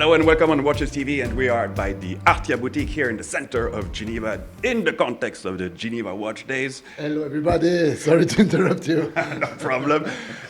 Hello and welcome on Watches TV, and we are by the Artya boutique here in the center of Geneva in the context of the Geneva Watch Days. Hello everybody, sorry to interrupt you. No problem.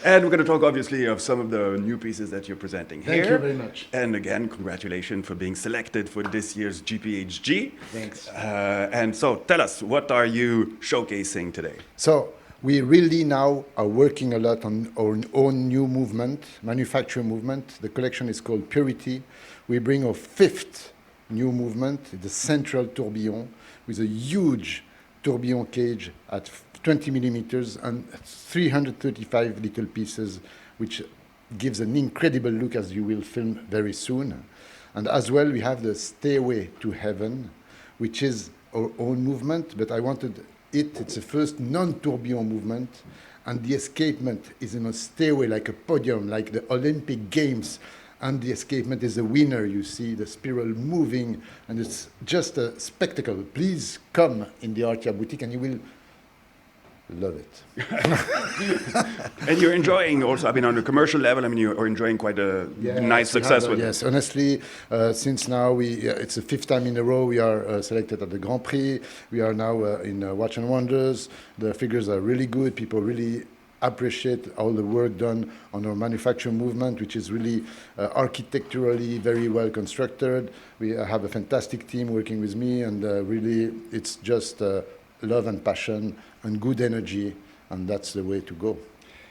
And we're going to talk obviously of some of the new pieces that you're presenting here. Thank you very much. And again, congratulations for being selected for this year's GPHG. Thanks. And so tell us, what are you showcasing today? So we really now are working a lot on our own new movement, manufacturing movement. The collection is called Purity. We bring our fifth new movement, the central tourbillon, with a huge tourbillon cage at 20 millimeters and 335 little pieces, which gives an incredible look, as you will film very soon. And as well, we have the Stairway To Heaven, which is our own movement, but I wanted it's the first non-tourbillon movement, and the escapement is in a stairway, like a podium, like the Olympic Games, and the escapement is the winner. You see the spiral moving, and it's just a spectacle. Please come in the Artya boutique, and you will love it. And you're enjoying also, I mean, on a commercial level, I mean, you're enjoying quite a nice success with it. Yes, honestly, since now it's the fifth time in a row we are selected at the Grand Prix. We are now in Watch and Wonders. The figures are really good. People really appreciate all the work done on our manufacturing movement, which is really architecturally very well constructed. We have a fantastic team working with me, and really it's just love and passion and good energy, and that's the way to go.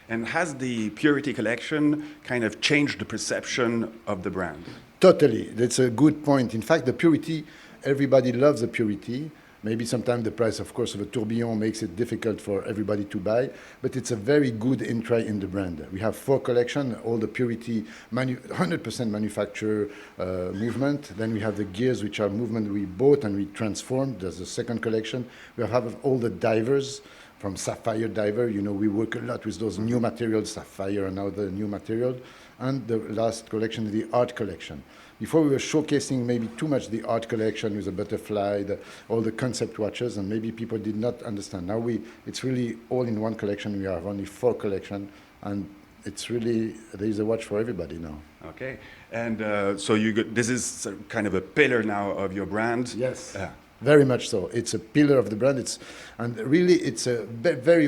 And has the Purity collection kind of changed the perception of the brand? Totally, that's a good point. In fact, the Purity, everybody loves the Purity. Maybe sometimes the price, of course, of a tourbillon makes it difficult for everybody to buy, but it's a very good entry in the brand. We have 4 collections, all the Purity 100% manufacture movement. Then we have the gears, which are movement we bought and we transformed. There's the second collection. We have all the divers from Sapphire diver. You know, we work a lot with those new materials, Sapphire and now the new material. And the last collection is the art collection. Before we were showcasing maybe too much the art collection with the butterfly, all the concept watches, and maybe people did not understand. Now it's really all in one collection. We have only 4 collections, and it's really, there is a watch for everybody now. Okay, and so this is kind of a pillar now of your brand. Yes. Very much so. It's a pillar of the brand. And really it's a very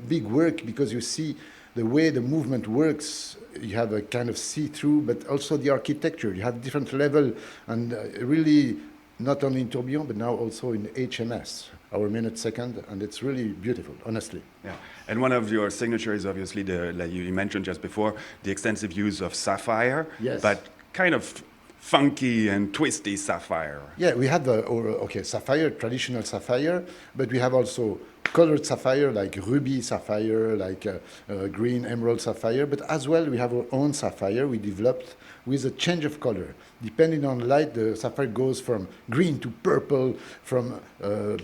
big work, because you see the way the movement works. You have a kind of see-through, but also the architecture. You have different level, and really not only in tourbillon, but now also in HMS, our minute second, and it's really beautiful, honestly. Yeah, and one of your signatures is obviously like you mentioned just before, the extensive use of sapphire. Yes. But kind of funky and twisty sapphire. Yeah, we have sapphire, traditional sapphire, but we have also colored sapphire, like ruby sapphire, like green emerald sapphire, but as well we have our own sapphire we developed with a change of color. Depending on light, the sapphire goes from green to purple, from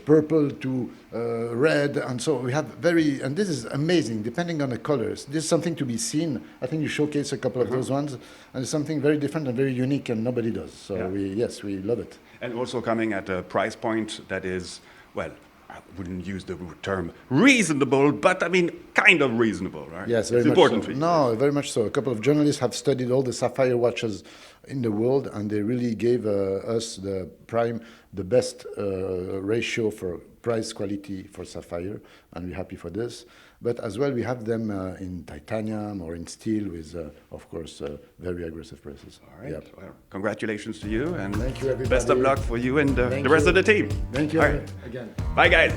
purple to red, and so we have and this is amazing, depending on the colors. This is something to be seen. I think you showcase a couple of those ones, and it's something very different and very unique, and nobody does. So yeah. we love it. And also coming at a price point that is, well, I wouldn't use the term reasonable, but I mean kind of reasonable, right? Yes, very it's much important so. for you. No, very much so. A couple of journalists have studied all the sapphire watches in the world, and they really gave us the best ratio for price quality for sapphire, and we're happy for this. But as well, we have them in titanium or in steel with, of course, very aggressive prices. All right. Yep. Well, congratulations to you, and thank you, everybody. Best of luck for you and the rest of the team. Thank you All right. again. Bye, guys.